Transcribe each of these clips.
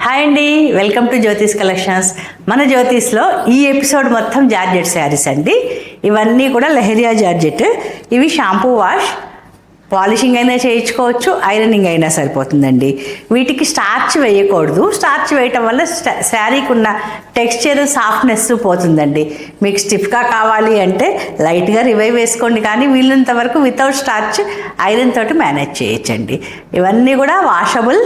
Hi అండి, welcome to Jyothish collections. మన జ్యోతిష్లో ఈ ఎపిసోడ్ మొత్తం జార్జెట్ శారీస్ అండి. ఇవన్నీ కూడా లెహరియా జార్జెట్. ఇవి షాంపూ వాష్, పాలిషింగ్ అయినా చేయించుకోవచ్చు, ఐరనింగ్ అయినా సరిపోతుందండి. వీటికి స్టార్చ్ వేయకూడదు. స్టార్చ్ వేయటం వల్ల శారీకి ఉన్న టెక్స్చర్, సాఫ్ట్నెస్ పోతుందండి. మీకు స్టిఫ్గా కావాలి అంటే లైట్గా రివైవ్ వేసుకోండి, కానీ వీళ్ళంత వరకు వితౌట్ స్టార్చ్ ఐరన్ తోటి మేనేజ్ చేయొచ్చండి. ఇవన్నీ కూడా వాషబుల్,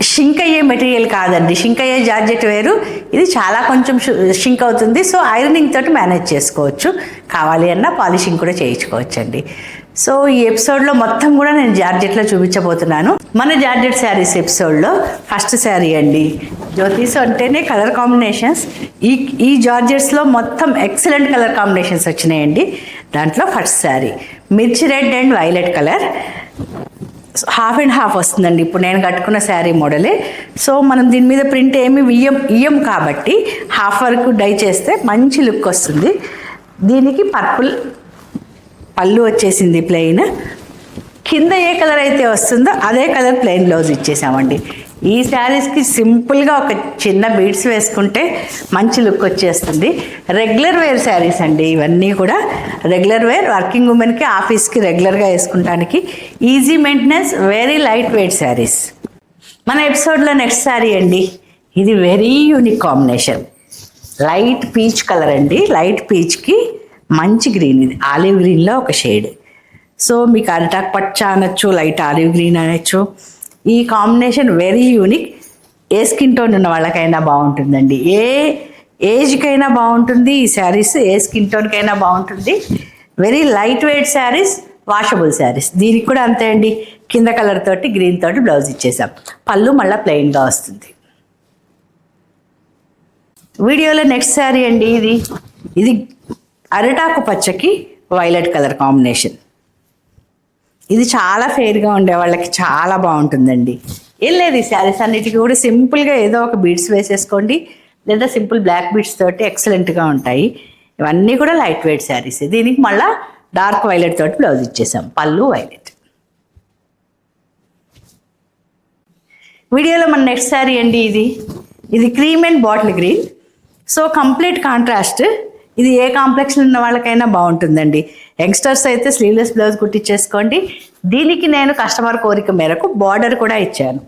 షింక్ అయ్యే మెటీరియల్ కాదండి. షింక్ అయ్యే జార్జెట్ వేరు, ఇది చాలా కొంచెం షింక్ అవుతుంది. సో ఐరనింగ్ తోటి మేనేజ్ చేసుకోవచ్చు. కావాలి అన్నా పాలిషింగ్ కూడా చేయించుకోవచ్చండి. సో ఈ ఎపిసోడ్లో మొత్తం కూడా నేను జార్జెట్లో చూపించబోతున్నాను. మన జార్జెట్ శారీస్ ఎపిసోడ్లో ఫస్ట్ శారీ అండి. జ్యోతిష్ అంటేనే కలర్ కాంబినేషన్స్. ఈ జార్జెట్స్లో మొత్తం ఎక్సలెంట్ కలర్ కాంబినేషన్స్ వచ్చినాయండి. దాంట్లో ఫస్ట్ శారీ మిర్చి red and violet colour, half and half వస్తుందండి. ఇప్పుడు నేను కట్టుకున్న శారీ మోడలే. సో మనం దీని మీద ప్రింట్ ఏమి ఇయ్యం కాబట్టి హాఫ్ వరకు డై చేస్తే మంచి లుక్ వస్తుంది. దీనికి పర్పుల్ పళ్ళు వచ్చేసింది, ప్లెయిన్. కింద ఏ కలర్ అయితే వస్తుందో అదే కలర్ ప్లెయిన్ బ్లౌజ్ ఇచ్చేసామండి. ఈ శారీస్కి సింపుల్గా ఒక చిన్న బీడ్స్ వేసుకుంటే మంచి లుక్ వచ్చేస్తుంది. రెగ్యులర్ వేర్ శారీస్ అండి ఇవన్నీ కూడా. రెగ్యులర్ వేర్, వర్కింగ్ ఉమెన్కి, ఆఫీస్కి రెగ్యులర్గా వేసుకుంటానికి easy maintenance, very light weight saris. మన ఎపిసోడ్లో నెక్స్ట్ శారీ అండి. ఇది very unique combination. Light peach colour అండి. లైట్ పీచ్కి మంచి గ్రీన్, ఇది ఆలివ్ గ్రీన్లో ఒక షేడ్. సో మీకు అరిటాక్ పచ్చ అనొచ్చు, లైట్ ఆలివ్ గ్రీన్ అనొచ్చు. ఈ కాంబినేషన్ వెరీ యూనిక్. ఏ స్కిన్ టోన్ ఉన్న వాళ్ళకైనా బాగుంటుందండి, ఏ ఏజ్కైనా బాగుంటుంది ఈ శారీస్. ఏ స్కిన్ టోన్కైనా బాగుంటుంది. Very light weight saris, washable saris. దీనికి కూడా అంతే అండి. కింద కలర్ తోటి గ్రీన్ తోటి బ్లౌజ్ ఇచ్చేసాం. పళ్ళు మళ్ళీ ప్లెయిన్గా వస్తుంది. వీడియోలో నెక్స్ట్ శారీ అండి. ఇది అరిటాకు పచ్చకి వైలెట్ కలర్ కాంబినేషన్. ఇది చాలా ఫెయిర్గా ఉండే వాళ్ళకి చాలా బాగుంటుందండి. ఏం లేదు, ఈ శారీస్ అన్నిటికీ కూడా సింపుల్గా ఏదో ఒక బీడ్స్ వేసేసుకోండి, లేదా సింపుల్ బ్లాక్ బీడ్స్ తోటి ఎక్సలెంట్గా ఉంటాయి. ఇవన్నీ కూడా లైట్ వెయిట్ శారీస్. దీనికి మళ్ళీ డార్క్ వైలెట్ తోటి బ్లౌజ్ ఇచ్చేసాం. పళ్ళు వైలెట్. వీడియోలో మన నెక్స్ట్ శారీ అండి. ఇది cream and bottle green. So complete contrast. ఇది ఏ కాంప్లెక్షన్ ఉన్న వాళ్ళకైనా బాగుంటుందండి. యంగ్స్టర్స్ అయితే స్లీవ్లెస్ బ్లౌజ్ కుట్టించేసుకోండి. దీనికి నేను కస్టమర్ కోరిక మేరకు బార్డర్ కూడా ఇచ్చాను.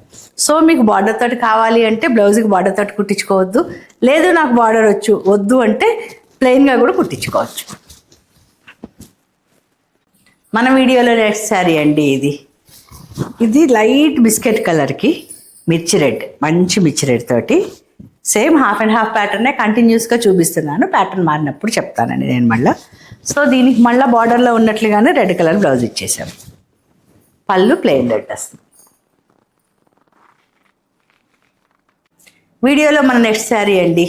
సో మీకు బార్డర్ తోటి కావాలి అంటే బ్లౌజ్కి బార్డర్ తోటి కుట్టించుకోవద్దు, లేదు నాకు బార్డర్ వద్దు అంటే ప్లెయిన్గా కూడా కుట్టించుకోవచ్చు. మన వీడియోలో నెక్స్ట్ శారీ అండి. ఇది లైట్ బిస్కెట్ కలర్కి మిర్చి రెడ్, మంచి మిర్చి రెడ్ తోటి సేమ్ హాఫ్ అండ్ హాఫ్ ప్యాటర్నే కంటిన్యూస్గా చూపిస్తున్నాను. ప్యాటర్న్ మారినప్పుడు చెప్తానండి నేను మళ్ళీ. సో దీనికి మళ్ళీ బార్డర్లో ఉన్నట్లుగానే రెడ్ కలర్ బ్లౌజ్ ఇచ్చేసాం. పళ్ళు ప్లెయిన్ రెడ్ వస్తుంది. వీడియోలో మన నెక్స్ట్ శారీ అండి.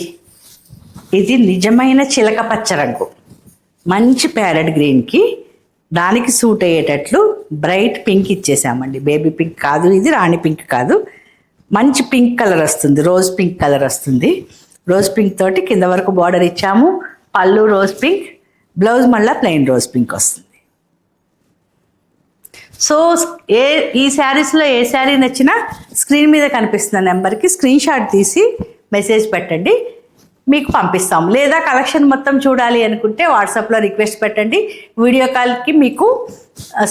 ఇది నిజమైన చిలక పచ్చ రంగు, మంచి ప్యారెట్ గ్రీన్కి దానికి సూట్ అయ్యేటట్లు బ్రైట్ పింక్ ఇచ్చేసామండి. బేబీ పింక్ కాదు, ఇది రాణి పింక్ కాదు, మంచి పింక్ కలర్ వస్తుంది. రోజ్ పింక్ కలర్ వస్తుంది. రోజ్ పింక్ తోటి కింద వరకు బార్డర్ ఇచ్చాము. పళ్ళు రోజ్ పింక్, బ్లౌజ్ మళ్ళీ ప్లెయిన్ రోజ్ పింక్ వస్తుంది. సో ఈ శారీస్లో ఏ శారీ నచ్చినా స్క్రీన్ మీద కనిపిస్తున్న నెంబర్కి స్క్రీన్ షాట్ తీసి మెసేజ్ పెట్టండి, మీకు పంపిస్తాం. లేదా కలెక్షన్ మొత్తం చూడాలి అనుకుంటే వాట్సాప్లో రిక్వెస్ట్ పెట్టండి. వీడియో కాల్కి మీకు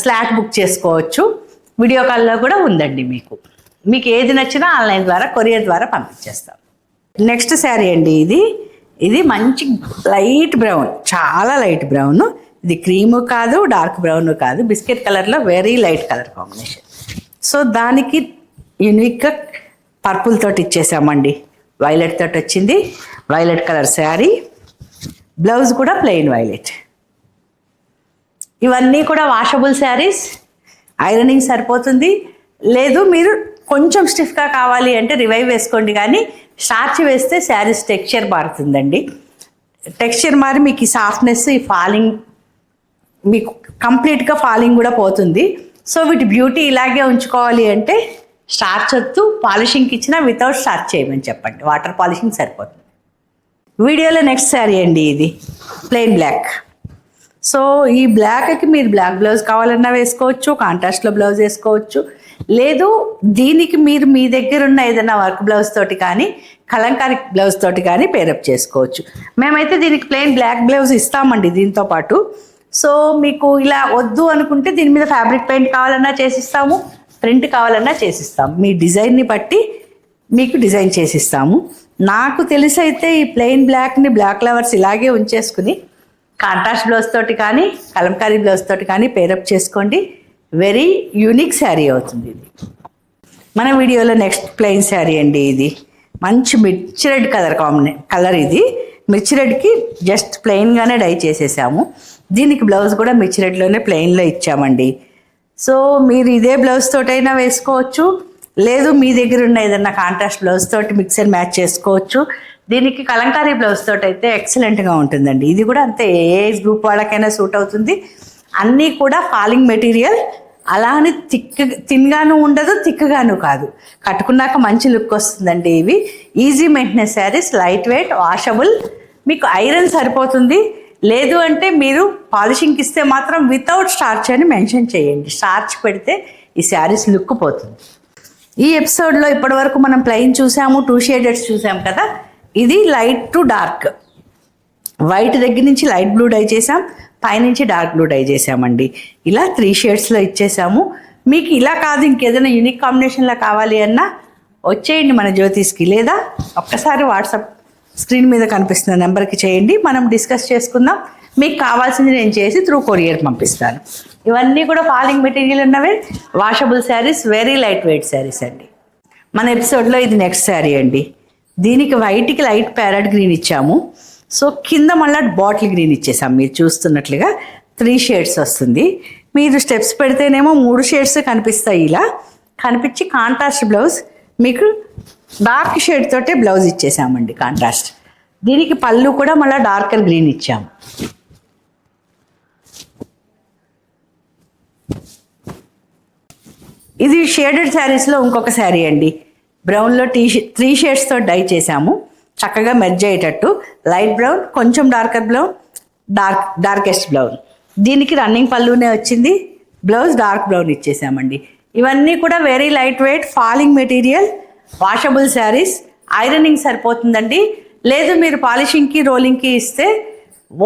స్లాట్ బుక్ చేసుకోవచ్చు. వీడియో కాల్లో కూడా ఉందండి. మీకు ఏది నచ్చినా ఆన్లైన్ ద్వారా, కొరియర్ ద్వారా పంపించేస్తాం. నెక్స్ట్ శారీ అండి. ఇది మంచి లైట్ బ్రౌన్, చాలా లైట్ బ్రౌన్. ఇది క్రీము కాదు, డార్క్ బ్రౌన్ కాదు, బిస్కెట్ కలర్లో very light colour combination. So దానికి యూనిక్గా పర్పుల్ తోటి ఇచ్చేసామండి. వైలెట్ తోటి వచ్చింది. వైలెట్ కలర్ శారీ, బ్లౌజ్ కూడా ప్లెయిన్ వైలెట్. ఇవన్నీ కూడా వాషబుల్ శారీస్, ఐరనింగ్ సరిపోతుంది. లేదు మీరు కొంచెం స్టిఫ్గా కావాలి అంటే రివైవ్ వేసుకోండి, కానీ స్టార్చ్ వేస్తే శారీస్ టెక్స్చర్ మారుతుందండి. టెక్స్చర్ మారి మీకు ఈ సాఫ్ట్నెస్, ఈ ఫాలింగ్, మీకు కంప్లీట్గా ఫాలింగ్ కూడా పోతుంది. సో వీటి బ్యూటీ ఇలాగే ఉంచుకోవాలి అంటే స్టార్చ్ వద్దు, పాలిషింగ్కి ఇచ్చినా వితౌట్ స్టార్చ్ చేయమని చెప్పండి. వాటర్ పాలిషింగ్ సరిపోతుంది. వీడియోలో నెక్స్ట్ శారీ అండి. ఇది ప్లెయిన్ బ్లాక్. సో ఈ బ్లాక్కి మీరు బ్లాక్ బ్లౌజ్ కావాలన్నా వేసుకోవచ్చు, కాంట్రాస్ట్లో బ్లౌజ్ వేసుకోవచ్చు, లేదు దీనికి మీరు మీ దగ్గర ఉన్న ఏదైనా వర్క్ బ్లౌజ్ తోటి కానీ కలంకారీ బ్లౌజ్ తోటి కానీ పేరప్ చేసుకోవచ్చు. మేమైతే దీనికి ప్లెయిన్ బ్లాక్ బ్లౌజ్ ఇస్తామండి దీంతో పాటు. సో మీకు ఇలా వద్దు అనుకుంటే దీని మీద ఫ్యాబ్రిక్ పెయింట్ కావాలన్నా చేసిస్తాము, ప్రింట్ కావాలన్నా చేసిస్తాము. మీ డిజైన్ని బట్టి మీకు డిజైన్ చేసిస్తాము. నాకు తెలిసి అయితే ఈ ప్లెయిన్ బ్లాక్ని బ్లాక్ ఫ్లవర్స్ ఇలాగే ఉంచేసుకుని కాంట్రాస్ట్ బ్లౌజ్ తోటి కానీ కలంకారీ బ్లౌజ్ తోటి కానీ పేరప్ చేసుకోండి. వెరీ యూనిక్ శారీ అవుతుంది ఇది. మన వీడియోలో నెక్స్ట్ ప్లెయిన్ శారీ అండి. ఇది మంచి మిర్చి రెడ్ కలర్ ఇది. మిర్చి రెడ్కి జస్ట్ ప్లెయిన్గానే డై చేసేసాము. దీనికి బ్లౌజ్ కూడా మిర్చి రెడ్లోనే ప్లెయిన్లో ఇచ్చామండి. సో మీరు ఇదే బ్లౌజ్ తోటైనా వేసుకోవచ్చు, లేదు మీ దగ్గర ఉన్న ఏదన్నా కాంట్రాస్ట్ బ్లౌజ్ తోటి మిక్స్ అండ్ మ్యాచ్ చేసుకోవచ్చు. దీనికి కలంకారీ బ్లౌజ్ తోటి అయితే ఎక్సలెంట్గా ఉంటుందండి. ఇది కూడా అంతే, ఏ ఏజ్ గ్రూప్ వాళ్ళకైనా సూట్ అవుతుంది. అన్నీ కూడా ఫాలింగ్ మెటీరియల్, అలా అని థిన్గాను ఉండదు, థిక్గాను కాదు. కట్టుకున్నాక మంచి లుక్ వస్తుందండి. ఇవి easy maintenance saris, light weight, washable. మీకు ఐరన్ సరిపోతుంది. లేదు అంటే మీరు పాలిషింగ్కి ఇస్తే మాత్రం వితౌట్ స్టార్చ్ అని మెన్షన్ చేయండి. స్టార్చ్ పెడితే ఈ శారీస్ లుక్ పోతుంది. ఈ ఎపిసోడ్లో ఇప్పటివరకు మనం ప్లెయిన్ చూసాము, 2 షేడెడ్స్ చూసాం కదా. ఇది లైట్ టు డార్క్, వైట్ దగ్గర నుంచి లైట్ బ్లూ డై చేసాం, పైనుంచి డార్క్ బ్లూ డై చేసామండి. ఇలా 3 షేడ్స్లో ఇచ్చేసాము. మీకు ఇలా కాదు ఇంకేదైనా యూనిక్ కాంబినేషన్లో కావాలి అన్నా వచ్చేయండి మన జ్యోతిష్కి, లేదా ఒక్కసారి వాట్సాప్ స్క్రీన్ మీద కనిపిస్తున్న నెంబర్కి చేయండి, మనం డిస్కస్ చేసుకుందాం. మీకు కావాల్సింది నేను చేసి త్రూ కొరియర్ పంపిస్తాను. ఇవన్నీ కూడా ఫాలింగ్ మెటీరియల్ ఉన్నవే, washable saris, very light weight saris అండి. మన ఎపిసోడ్లో ఇది నెక్స్ట్ శారీ అండి. దీనికి వైట్కి లైట్ ప్యారెట్ గ్రీన్ ఇచ్చాము. సో కింద మళ్ళీ బాటిల్ గ్రీన్ ఇచ్చేసాం. మీరు చూస్తున్నట్లుగా 3 షేడ్స్ వస్తుంది. మీరు స్టెప్స్ పెడితేనేమో 3 షేడ్స్ కనిపిస్తాయి. ఇలా కనిపించి కాంట్రాస్ట్ బ్లౌజ్ మీకు డార్క్ షేడ్ తోటే బ్లౌజ్ ఇచ్చేసామండి కాంట్రాస్ట్. దీనికి పళ్ళు కూడా మళ్ళీ డార్కర్ గ్రీన్ ఇచ్చాము. ఇది షేడెడ్ శారీస్లో ఇంకొక శారీ అండి. బ్రౌన్లో 3 షేడ్స్తో డై చేసాము, చక్కగా మెర్జ్ అయ్యేటట్టు. లైట్ బ్రౌన్, కొంచెం డార్కర్ బ్రౌన్, డార్కెస్ట్ బ్రౌన్. దీనికి రన్నింగ్ పళ్ళునే వచ్చింది, బ్లౌజ్ డార్క్ బ్రౌన్ ఇచ్చేసామండి. ఇవన్నీ కూడా very light wait, falling material, washable saris. Ironing సరిపోతుందండి. లేదు మీరు పాలిషింగ్కి రోలింగ్కి ఇస్తే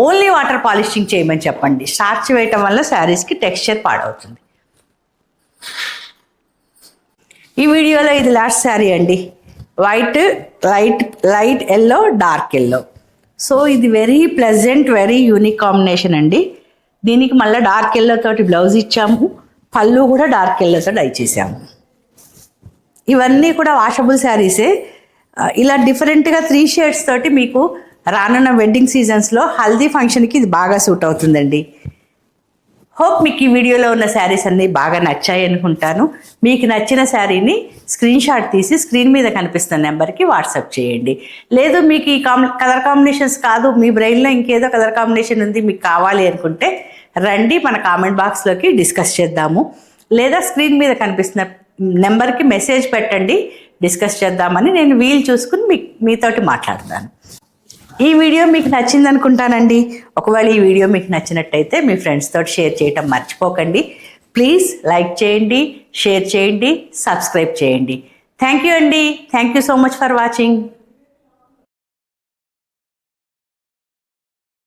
ఓన్లీ వాటర్ పాలిషింగ్ చేయమని చెప్పండి. స్టార్చ్ వేయటం వల్ల శారీస్కి టెక్స్చర్ పాడవుతుంది. ఈ వీడియోలో ఇది లాస్ట్ శారీ అండి. White, light yellow, dark yellow. So ఇది very pleasant, very unique combination అండి. దీనికి మళ్ళీ డార్క్ ఎల్లో తోటి బ్లౌజ్ ఇచ్చాము, పళ్ళు కూడా డార్క్ ఎల్లోతో డై చేసాము. ఇవన్నీ కూడా వాషబుల్ శారీసే. ఇలా డిఫరెంట్గా 3 షేడ్స్ తోటి మీకు రానున్న వెడ్డింగ్ సీజన్స్లో హల్దీ ఫంక్షన్కి ఇది బాగా సూట్ అవుతుందండి. హోప్ మీకు ఈ వీడియోలో ఉన్న శారీస్ అన్నీ బాగా నచ్చాయి అనుకుంటాను. మీకు నచ్చిన శారీని స్క్రీన్ షాట్ తీసి స్క్రీన్ మీద కనిపిస్తున్న నెంబర్కి వాట్సాప్ చేయండి. లేదు మీకు ఈ కలర్ కాంబినేషన్స్ కాదు, మీ బ్రెయిన్లో ఇంకేదో కలర్ కాంబినేషన్ ఉంది, మీకు కావాలి అనుకుంటే రండి, మన కామెంట్ బాక్స్లోకి డిస్కస్ చేద్దాము. లేదా స్క్రీన్ మీద కనిపిస్తున్న నెంబర్కి మెసేజ్ పెట్టండి, డిస్కస్ చేద్దామని. నేను వీలు చూసుకుని మీతోటి మాట్లాడతాను. ఈ వీడియో మీకు నచ్చింది అనుకుంటానండి. ఒకవేళ ఈ వీడియో మీకు నచ్చినట్టయితే మీ ఫ్రెండ్స్ తోటి షేర్ చేయటం మర్చిపోకండి. ప్లీజ్ లైక్ చేయండి, షేర్ చేయండి, సబ్స్క్రైబ్ చేయండి. థ్యాంక్ యూ అండి. Thank you so much for watching.